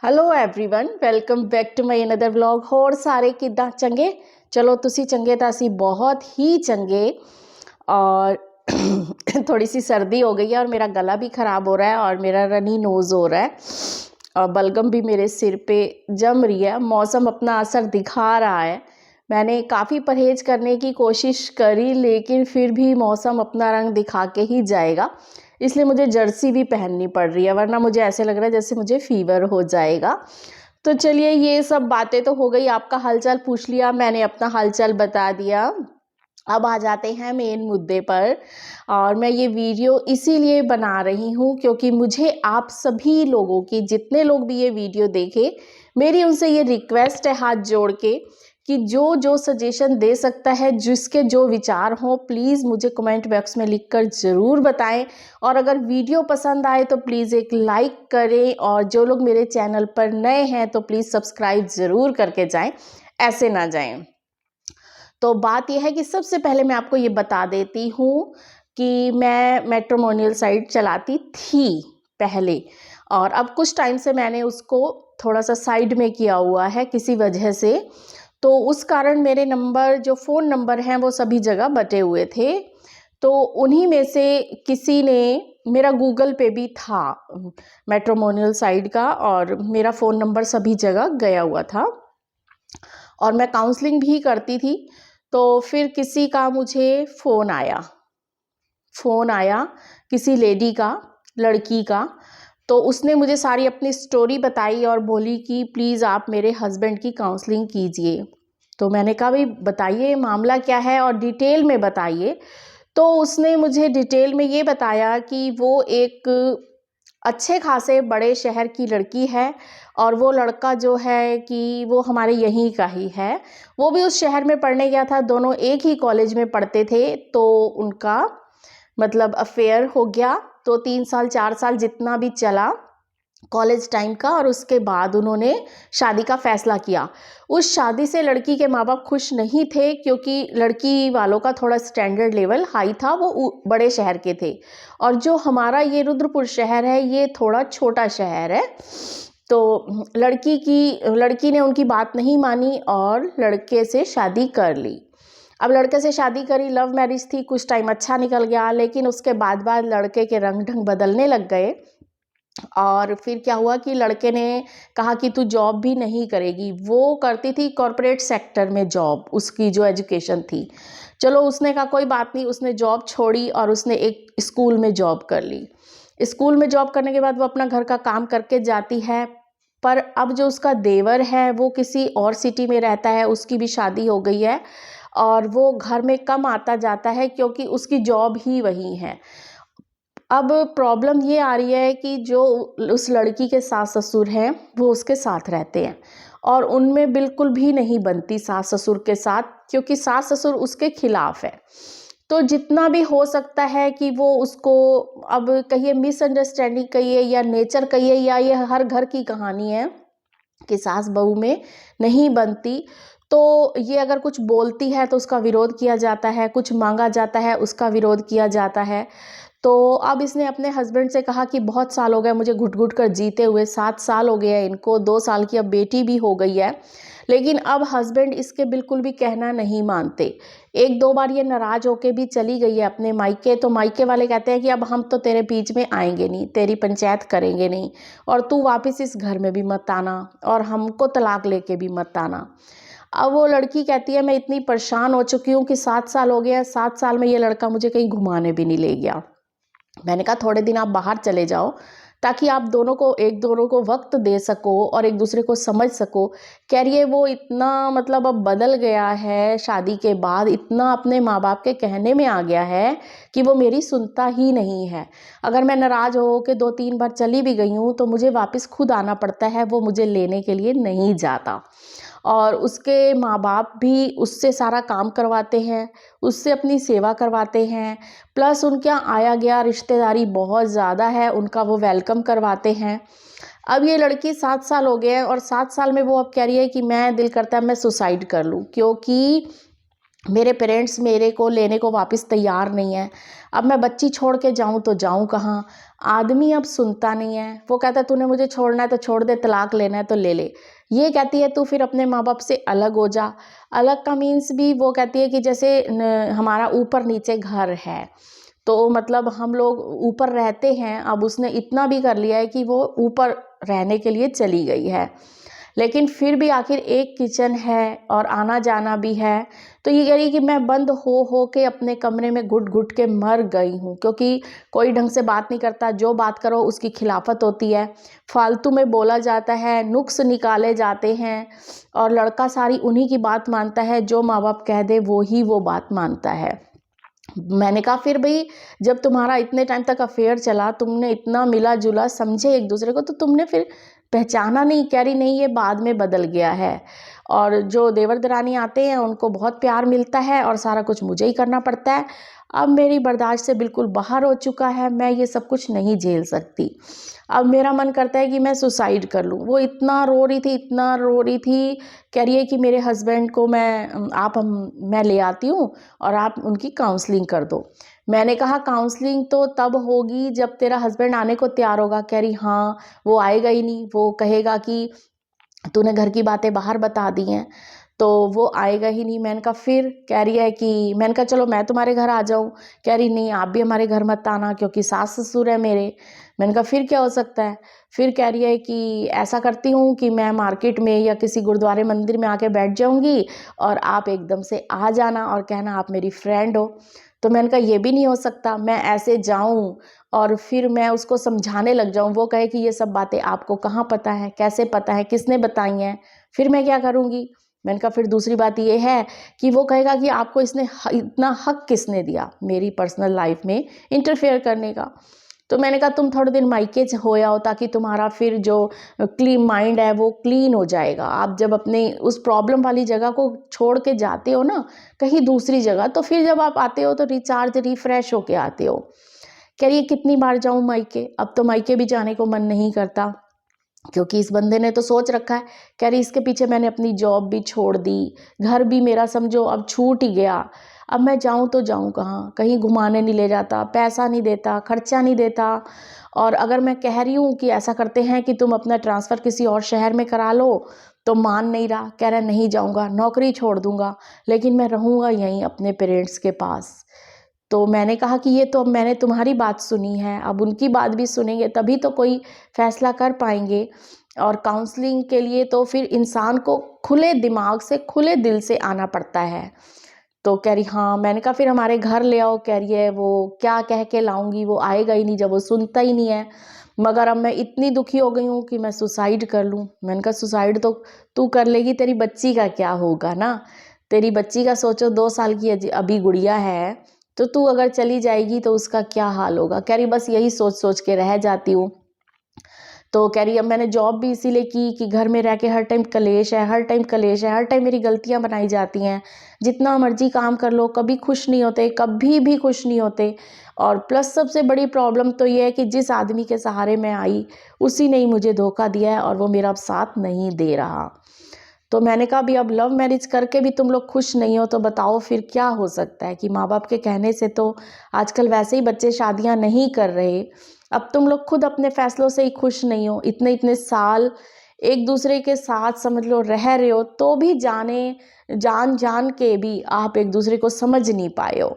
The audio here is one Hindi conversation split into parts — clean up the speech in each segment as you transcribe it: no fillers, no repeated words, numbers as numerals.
Hello everyone, welcome back to my another vlog. होर सारे किदा चंगे? चलो तुसी चंगे तो असी बहुत ही चंगे। और थोड़ी सी सर्दी हो गई है और मेरा गला भी ख़राब हो रहा है और मेरा रनी नोज़ हो रहा है और बलगम भी मेरे सिर पे जम रही है। मौसम अपना असर दिखा रहा है। मैंने काफ़ी परहेज़ करने की कोशिश करी लेकिन फिर भी मौसम अपना रंग दिखा के ही जाएगा, इसलिए मुझे जर्सी भी पहननी पड़ रही है, वरना मुझे ऐसे लग रहा है जैसे मुझे फीवर हो जाएगा। तो चलिए, ये सब बातें तो हो गई, आपका हालचाल पूछ लिया, मैंने अपना हालचाल बता दिया। अब आ जाते हैं मेन मुद्दे पर। और मैं ये वीडियो इसीलिए बना रही हूँ क्योंकि मुझे आप सभी लोगों की, जितने लोग भी ये वीडियो देखें, मेरी उनसे ये रिक्वेस्ट है हाथ जोड़ के कि जो जो सजेशन दे सकता है, जिसके जो विचार हों, प्लीज़ मुझे कमेंट बॉक्स में लिखकर ज़रूर बताएं। और अगर वीडियो पसंद आए तो प्लीज़ एक लाइक करें और जो लोग मेरे चैनल पर नए हैं तो प्लीज़ सब्सक्राइब ज़रूर करके जाएं, ऐसे ना जाएं। तो बात यह है कि सबसे पहले मैं आपको ये बता देती हूँ कि मैं मैट्रिमोनियल साइट चलाती थी पहले, और अब कुछ टाइम से मैंने उसको थोड़ा सा साइड में किया हुआ है किसी वजह से। तो उस कारण मेरे नंबर, जो फ़ोन नंबर हैं, वो सभी जगह बटे हुए थे। तो उन्हीं में से किसी ने, मेरा गूगल पे भी था मैट्रिमोनियल साइट का और मेरा फ़ोन नंबर सभी जगह गया हुआ था और मैं काउंसलिंग भी करती थी। तो फिर किसी का मुझे फ़ोन आया किसी लेडी का, लड़की का। तो उसने मुझे सारी अपनी स्टोरी बताई और बोली कि प्लीज़ आप मेरे हस्बैंड की काउंसलिंग कीजिए। तो मैंने कहा भाई बताइए मामला क्या है और डिटेल में बताइए। तो उसने मुझे डिटेल में ये बताया कि वो एक अच्छे खासे बड़े शहर की लड़की है और वो लड़का जो है कि वो हमारे यहीं का ही है। वो भी उस शहर में पढ़ने गया था, दोनों एक ही कॉलेज में पढ़ते थे। तो उनका मतलब अफेयर हो गया, तो 3 साल 4 साल जितना भी चला कॉलेज टाइम का, और उसके बाद उन्होंने शादी का फ़ैसला किया। उस शादी से लड़की के माँ बाप खुश नहीं थे क्योंकि लड़की वालों का थोड़ा स्टैंडर्ड लेवल हाई था, वो बड़े शहर के थे और जो हमारा ये रुद्रपुर शहर है ये थोड़ा छोटा शहर है। तो लड़की ने उनकी बात नहीं मानी और लड़के से शादी कर ली। अब लड़के से शादी करी, लव मैरिज थी, कुछ टाइम अच्छा निकल गया लेकिन उसके बाद लड़के के रंग ढंग बदलने लग गए। और फिर क्या हुआ कि लड़के ने कहा कि तू जॉब भी नहीं करेगी। वो करती थी कॉरपोरेट सेक्टर में जॉब, उसकी जो एजुकेशन थी। चलो उसने कहा कोई बात नहीं, उसने जॉब छोड़ी और उसने एक स्कूल में जॉब कर ली। स्कूल में जॉब करने के बाद वो अपना घर का काम करके जाती है। पर अब जो उसका देवर है वो किसी और सिटी में रहता है, उसकी भी शादी हो गई है और वो घर में कम आता जाता है क्योंकि उसकी जॉब ही वही है। अब प्रॉब्लम ये आ रही है कि जो उस लड़की के सास ससुर हैं वो उसके साथ रहते हैं और उनमें बिल्कुल भी नहीं बनती सास ससुर के साथ, क्योंकि सास ससुर उसके खिलाफ है। तो जितना भी हो सकता है कि वो उसको, अब कहिए मिसअंडरस्टैंडिंग कहिए या नेचर कहिए या ये हर घर की कहानी है कि सास बहू में नहीं बनती। तो ये अगर कुछ बोलती है तो उसका विरोध किया जाता है, कुछ मांगा जाता है उसका विरोध किया जाता है। तो अब इसने अपने हस्बैंड से कहा कि बहुत साल हो गए मुझे घुट घुट कर जीते हुए, 7 साल हो गए हैं इनको, 2 साल की अब बेटी भी हो गई है। लेकिन अब हस्बैंड इसके बिल्कुल भी कहना नहीं मानते। 1-2 बार ये नाराज़ होके भी चली गई है अपने मायके, तो मायके वाले कहते हैं कि अब हम तो तेरे बीच में आएंगे नहीं, तेरी पंचायत करेंगे नहीं और तू वापस इस घर में भी मत आना और हमको तलाक लेके भी मत आना। अब वो लड़की कहती है मैं इतनी परेशान हो चुकी हूँ कि 7 साल हो गए हैं, 7 साल में ये लड़का मुझे कहीं घुमाने भी नहीं ले गया। मैंने कहा थोड़े दिन आप बाहर चले जाओ ताकि आप दोनों को वक्त दे सको और एक दूसरे को समझ सको। कह रही है वो इतना मतलब अब बदल गया है, शादी के बाद इतना अपने माँ बाप के कहने में आ गया है कि वो मेरी सुनता ही नहीं है। अगर मैं नाराज़ हो के 2-3 बार चली भी गई हूँ तो मुझे वापस खुद आना पड़ता है, वो मुझे लेने के लिए नहीं जाता। और उसके माँ बाप भी उससे सारा काम करवाते हैं, उससे अपनी सेवा करवाते हैं, प्लस उनके यहाँ आया गया रिश्तेदारी बहुत ज़्यादा है, उनका वो वेलकम करवाते हैं। अब ये लड़की 7 साल हो गए हैं और 7 साल में वो अब कह रही है कि मैं दिल करता है मैं सुसाइड कर लूँ, क्योंकि मेरे पेरेंट्स मेरे को लेने को वापस तैयार नहीं है। अब मैं बच्ची छोड़ के जाऊँ तो जाऊँ कहाँ? आदमी अब सुनता नहीं है, वो कहता है तूने मुझे छोड़ना है तो छोड़ दे, तलाक लेना है तो ले ले। ये कहती है तू फिर अपने माँ बाप से अलग हो जा। अलग का मीन्स भी वो कहती है कि जैसे हमारा ऊपर नीचे घर है, तो मतलब हम लोग ऊपर रहते हैं। अब उसने इतना भी कर लिया है कि वो ऊपर रहने के लिए चली गई है, लेकिन फिर भी आखिर एक किचन है और आना जाना भी है। तो ये कह रही कि मैं बंद हो के अपने कमरे में घुट घुट के मर गई हूँ, क्योंकि कोई ढंग से बात नहीं करता, जो बात करो उसकी खिलाफत होती है, फालतू में बोला जाता है, नुक्स निकाले जाते हैं, और लड़का सारी उन्हीं की बात मानता है, जो माँ बाप कह दे वो ही वो बात मानता है। मैंने कहा फिर भाई, जब तुम्हारा इतने टाइम तक अफेयर चला, तुमने इतना मिला जुला, समझे एक दूसरे को, तो तुमने फिर पहचाना नहीं? कह रही नहीं, ये बाद में बदल गया है, और जो देवर दरानी आते हैं उनको बहुत प्यार मिलता है और सारा कुछ मुझे ही करना पड़ता है। अब मेरी बर्दाश्त से बिल्कुल बाहर हो चुका है, मैं ये सब कुछ नहीं झेल सकती। अब मेरा मन करता है कि मैं सुसाइड कर लूँ। वो इतना रो रही थी, इतना रो रही थी, कह रही है कि मेरे हस्बैंड को मैं ले आती हूँ और आप उनकी काउंसलिंग कर दो। मैंने कहा काउंसलिंग तो तब होगी जब तेरा हस्बैंड आने को तैयार होगा। कह रही हाँ, वो आएगा ही नहीं, वो कहेगा कि तूने घर की बातें बाहर बता दी हैं, तो वो आएगा ही नहीं। मैंने कहा फिर? कह रही है कि मैंने कहा चलो मैं तुम्हारे घर आ जाऊँ। कह रही नहीं, आप भी हमारे घर मत आना, क्योंकि सास ससुर है मेरे। मैंने कहा फिर क्या हो सकता है? फिर कह रही है कि ऐसा करती हूँ कि मैं मार्केट में या किसी गुरुद्वारे मंदिर में आके बैठ जाऊँगी और आप एकदम से आ जाना और कहना आप मेरी फ्रेंड हो। तो मैंने कहा ये भी नहीं हो सकता, मैं ऐसे जाऊँ और फिर मैं उसको समझाने लग जाऊँ, वो कहे कि ये सब बातें आपको कहाँ पता है, कैसे पता है, किसने बताई हैं, फिर मैं क्या करूँगी? मैंने कहा फिर दूसरी बात ये है कि वो कहेगा कि आपको इतना हक किसने दिया मेरी पर्सनल लाइफ में इंटरफेयर करने का। तो मैंने कहा तुम थोड़े दिन मायके हो आओ, ताकि तुम्हारा फिर जो क्लीन माइंड है वो क्लीन हो जाएगा। आप जब अपने उस प्रॉब्लम वाली जगह को छोड़ के जाते हो ना कहीं दूसरी जगह, तो फिर जब आप आते हो तो रिचार्ज रिफ्रेश होके आते हो। कह रही है कितनी बार जाऊँ मायके? अब तो मायके भी जाने को मन नहीं करता, क्योंकि इस बंदे ने तो सोच रखा है। कह रही इसके पीछे मैंने अपनी जॉब भी छोड़ दी, घर भी मेरा समझो अब छूट ही गया। अब मैं जाऊं तो जाऊं कहाँ? कहीं घुमाने नहीं ले जाता, पैसा नहीं देता, खर्चा नहीं देता। और अगर मैं कह रही हूँ कि ऐसा करते हैं कि तुम अपना ट्रांसफ़र किसी और शहर में करा लो, तो मान नहीं रहा, कह रहा नहीं जाऊँगा, नौकरी छोड़ दूँगा, लेकिन मैं रहूँगा यहीं अपने पेरेंट्स के पास। तो मैंने कहा कि ये तो अब मैंने तुम्हारी बात सुनी है, अब उनकी बात भी सुनेंगे तभी तो कोई फैसला कर पाएंगे। और काउंसलिंग के लिए तो फिर इंसान को खुले दिमाग से, खुले दिल से आना पड़ता है। तो कह रही हाँ। मैंने कहा फिर हमारे घर ले आओ। कह रही है वो क्या कह के लाऊंगी, वो आएगा ही नहीं जब वो सुनता ही नहीं है। मगर अब मैं इतनी दुखी हो गई हूँ कि मैं सुसाइड कर लूँ। मैंने कहा सुसाइड तो तू कर लेगी, तेरी बच्ची का क्या होगा ना? तेरी बच्ची का सोचो, 2 साल की अभी गुड़िया है, तो तू अगर चली जाएगी तो उसका क्या हाल होगा? कह रही बस यही सोच सोच के रह जाती हूँ। तो कह रही अब मैंने जॉब भी इसीलिए की कि घर में रह के हर टाइम कलेश है, हर टाइम कलेश है, हर टाइम मेरी गलतियां बनाई जाती हैं। जितना मर्जी काम कर लो कभी खुश नहीं होते, कभी भी खुश नहीं होते। और प्लस सबसे बड़ी प्रॉब्लम तो ये है कि जिस आदमी के सहारे मैं आई, उसी ने ही मुझे धोखा दिया है और वो मेरा अब साथ नहीं दे रहा। तो मैंने कहा भी अब लव मैरिज करके भी तुम लोग खुश नहीं हो, तो बताओ फिर क्या हो सकता है? कि माँ बाप के कहने से तो आजकल वैसे ही बच्चे शादियां नहीं कर रहे। अब तुम लोग खुद अपने फैसलों से ही खुश नहीं हो, इतने इतने साल एक दूसरे के साथ समझ लो रह रहे हो, तो भी जान जान के भी आप एक दूसरे को समझ नहीं पाए हो।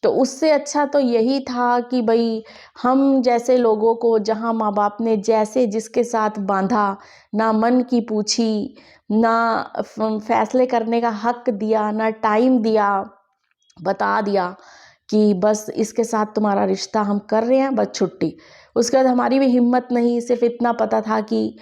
तो उससे अच्छा तो यही था कि भाई हम जैसे लोगों को, जहाँ माँ बाप ने जैसे जिसके साथ बांधा, ना मन की पूछी, ना फैसले करने का हक दिया, ना टाइम दिया, बता दिया कि बस इसके साथ तुम्हारा रिश्ता हम कर रहे हैं, बस छुट्टी। उसके बाद हमारी भी हिम्मत नहीं, सिर्फ इतना पता था कि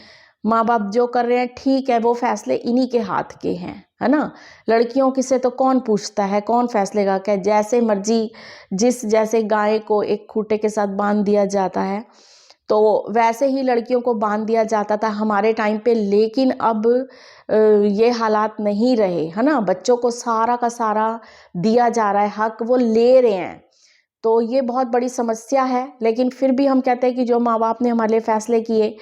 माँ बाप जो कर रहे हैं ठीक है, वो फैसले इन्हीं के हाथ के हैं, है ना? लड़कियों की से तो कौन पूछता है, कौन फैसले का क्या? जैसे मर्जी, जैसे गाय को एक खूंटे के साथ बांध दिया जाता है, तो वैसे ही लड़कियों को बांध दिया जाता था हमारे टाइम पे। लेकिन अब ये हालात नहीं रहे, है ना? बच्चों को सारा का सारा दिया जा रहा है, हक वो ले रहे हैं। तो ये बहुत बड़ी समस्या है, लेकिन फिर भी हम कहते हैं कि जो माँ बाप ने हमारे लिए फैसले किए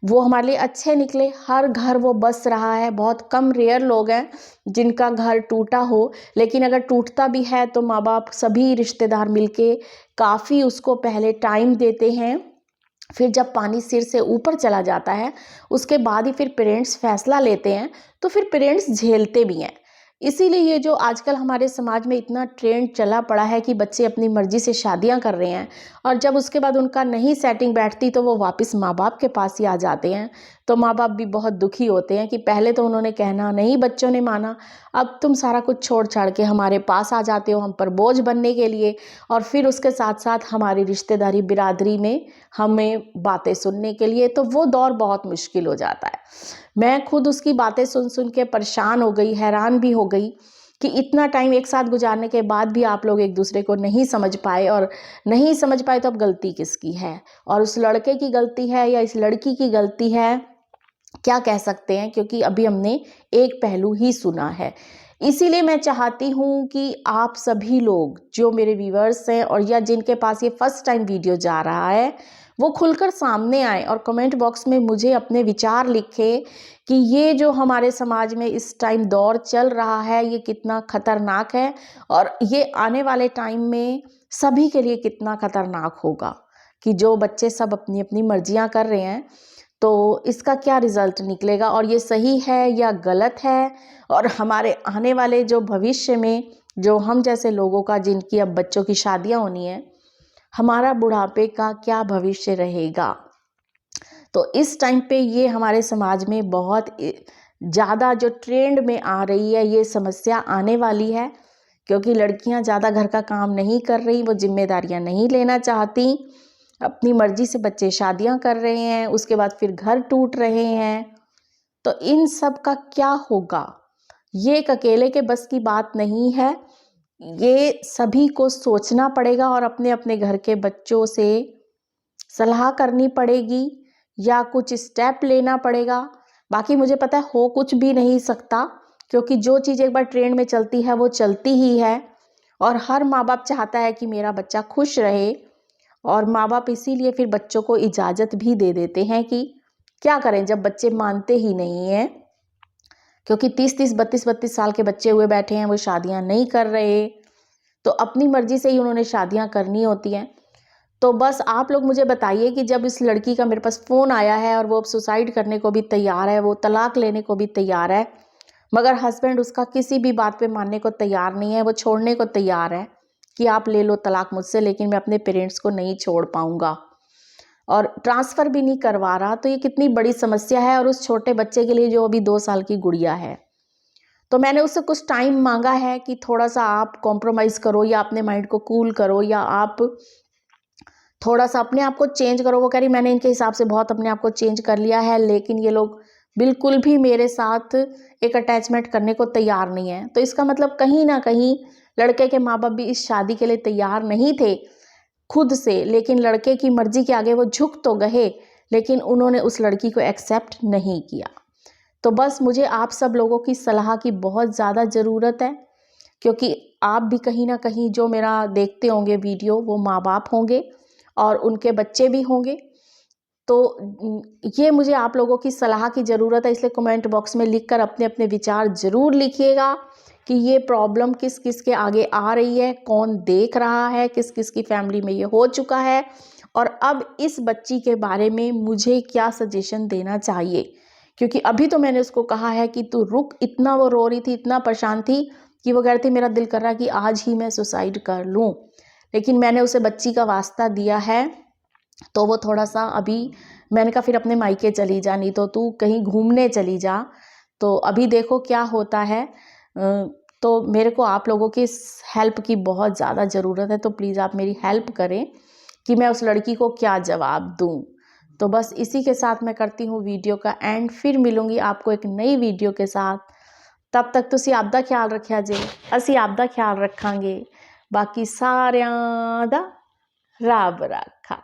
वो हमारे लिए अच्छे निकले। हर घर वो बस रहा है, बहुत कम रेयर लोग हैं जिनका घर टूटा हो, लेकिन अगर टूटता भी है तो माँ बाप सभी रिश्तेदार मिलके काफ़ी उसको पहले टाइम देते हैं। फिर जब पानी सिर से ऊपर चला जाता है उसके बाद ही फिर पेरेंट्स फैसला लेते हैं, तो फिर पेरेंट्स झेलते भी हैं। इसीलिए ये जो आजकल हमारे समाज में इतना ट्रेंड चला पड़ा है कि बच्चे अपनी मर्जी से शादियां कर रहे हैं और जब उसके बाद उनका नहीं सेटिंग बैठती तो वो वापस माँ बाप के पास ही आ जाते हैं। तो माँ बाप भी बहुत दुखी होते हैं कि पहले तो उन्होंने कहना नहीं, बच्चों ने माना, अब तुम सारा कुछ छोड़ छाड़ के हमारे पास आ जाते हो हम पर बोझ बनने के लिए, और फिर उसके साथ साथ हमारी रिश्तेदारी बिरादरी में हमें बातें सुनने के लिए। तो वो दौर बहुत मुश्किल हो जाता है। मैं खुद उसकी बातें सुन सुन के परेशान हो गई, हैरान भी हो गई कि इतना टाइम एक साथ गुजारने के बाद भी आप लोग एक दूसरे को नहीं समझ पाए, और नहीं समझ पाए तो अब गलती किसकी है, और उस लड़के की गलती है या इस लड़की की गलती है, क्या कह सकते हैं, क्योंकि अभी हमने एक पहलू ही सुना है। इसीलिए मैं चाहती हूँ कि आप सभी लोग जो मेरे व्यूअर्स हैं और या जिनके पास ये फर्स्ट टाइम वीडियो जा रहा है वो खुलकर सामने आए और कमेंट बॉक्स में मुझे अपने विचार लिखें कि ये जो हमारे समाज में इस टाइम दौर चल रहा है ये कितना खतरनाक है, और ये आने वाले टाइम में सभी के लिए कितना खतरनाक होगा कि जो बच्चे सब अपनी अपनी मर्जियां कर रहे हैं तो इसका क्या रिज़ल्ट निकलेगा, और ये सही है या गलत है, और हमारे आने वाले जो भविष्य में जो हम जैसे लोगों का जिनकी अब बच्चों की शादियां होनी है, हमारा बुढ़ापे का क्या भविष्य रहेगा। तो इस टाइम पे ये हमारे समाज में बहुत ज़्यादा जो ट्रेंड में आ रही है ये समस्या आने वाली है, क्योंकि लड़कियां ज़्यादा घर का काम नहीं कर रही, वो जिम्मेदारियां नहीं लेना चाहती, अपनी मर्जी से बच्चे शादियां कर रहे हैं, उसके बाद फिर घर टूट रहे हैं। तो इन सब का क्या होगा, ये एक अकेले के बस की बात नहीं है, ये सभी को सोचना पड़ेगा और अपने अपने घर के बच्चों से सलाह करनी पड़ेगी या कुछ स्टेप लेना पड़ेगा। बाकी मुझे पता है हो कुछ भी नहीं सकता, क्योंकि जो चीज़ एक बार ट्रेंड में चलती है वो चलती ही है, और हर माँ बाप चाहता है कि मेरा बच्चा खुश रहे, और माँ बाप इसीलिए फिर बच्चों को इजाज़त भी दे देते हैं कि क्या करें जब बच्चे मानते ही नहीं हैं, क्योंकि 30-30, 32-32 साल के बच्चे हुए बैठे हैं, वो शादियां नहीं कर रहे, तो अपनी मर्जी से ही उन्होंने शादियां करनी होती हैं। तो बस आप लोग मुझे बताइए कि जब इस लड़की का मेरे पास फ़ोन आया है और वो अब सुसाइड करने को भी तैयार है, वो तलाक लेने को भी तैयार है, मगर हस्बैंड उसका किसी भी बात पे मानने को तैयार नहीं है, वो छोड़ने को तैयार है कि आप ले लो तलाक मुझसे, लेकिन मैं अपने पेरेंट्स को नहीं छोड़ पाऊंगा, और ट्रांसफ़र भी नहीं करवा रहा। तो ये कितनी बड़ी समस्या है, और उस छोटे बच्चे के लिए जो अभी 2 साल की गुड़िया है। तो मैंने उससे कुछ टाइम मांगा है कि थोड़ा सा आप कॉम्प्रोमाइज़ करो या अपने माइंड को कूल करो या आप थोड़ा सा अपने आप को चेंज करो। वो कह रही मैंने इनके हिसाब से बहुत अपने आप को चेंज कर लिया है, लेकिन ये लोग बिल्कुल भी मेरे साथ एक अटैचमेंट करने को तैयार नहीं है। तो इसका मतलब कहीं ना कहीं लड़के के माँ बाप भी इस शादी के लिए तैयार नहीं थे खुद से, लेकिन लड़के की मर्जी के आगे वो झुक तो गए, लेकिन उन्होंने उस लड़की को एक्सेप्ट नहीं किया। तो बस मुझे आप सब लोगों की सलाह की बहुत ज़्यादा ज़रूरत है, क्योंकि आप भी कहीं ना कहीं जो मेरा देखते होंगे वीडियो वो माँ बाप होंगे और उनके बच्चे भी होंगे। तो ये मुझे आप लोगों की सलाह की ज़रूरत है, इसलिए कमेंट बॉक्स में लिखकर अपने अपने विचार ज़रूर लिखिएगा कि ये प्रॉब्लम किस किस के आगे आ रही है, कौन देख रहा है, किस किस की फैमिली में ये हो चुका है, और अब इस बच्ची के बारे में मुझे क्या सजेशन देना चाहिए। क्योंकि अभी तो मैंने उसको कहा है कि तू रुक, इतना वो रो रही थी, इतना परेशान थी कि वो कह रही थी मेरा दिल कर रहा है कि आज ही मैं सुसाइड कर लूँ, लेकिन मैंने उसे बच्ची का वास्ता दिया है। तो वो थोड़ा सा अभी मैंने कहा फिर अपने मायके चली जा, नहीं तो तू कहीं घूमने चली जा। तो अभी देखो क्या होता है। तो मेरे को आप लोगों की हेल्प की बहुत ज़्यादा ज़रूरत है, तो प्लीज़ आप मेरी हेल्प करें कि मैं उस लड़की को क्या जवाब दूँ। तो बस इसी के साथ मैं करती हूँ वीडियो का एंड, फिर मिलूँगी आपको एक नई वीडियो के साथ। तब तक तुसी आपदा ख्याल रखिया जे, असी आपदा ख्याल रखांगे। बाकी सारियां दा रब राखा।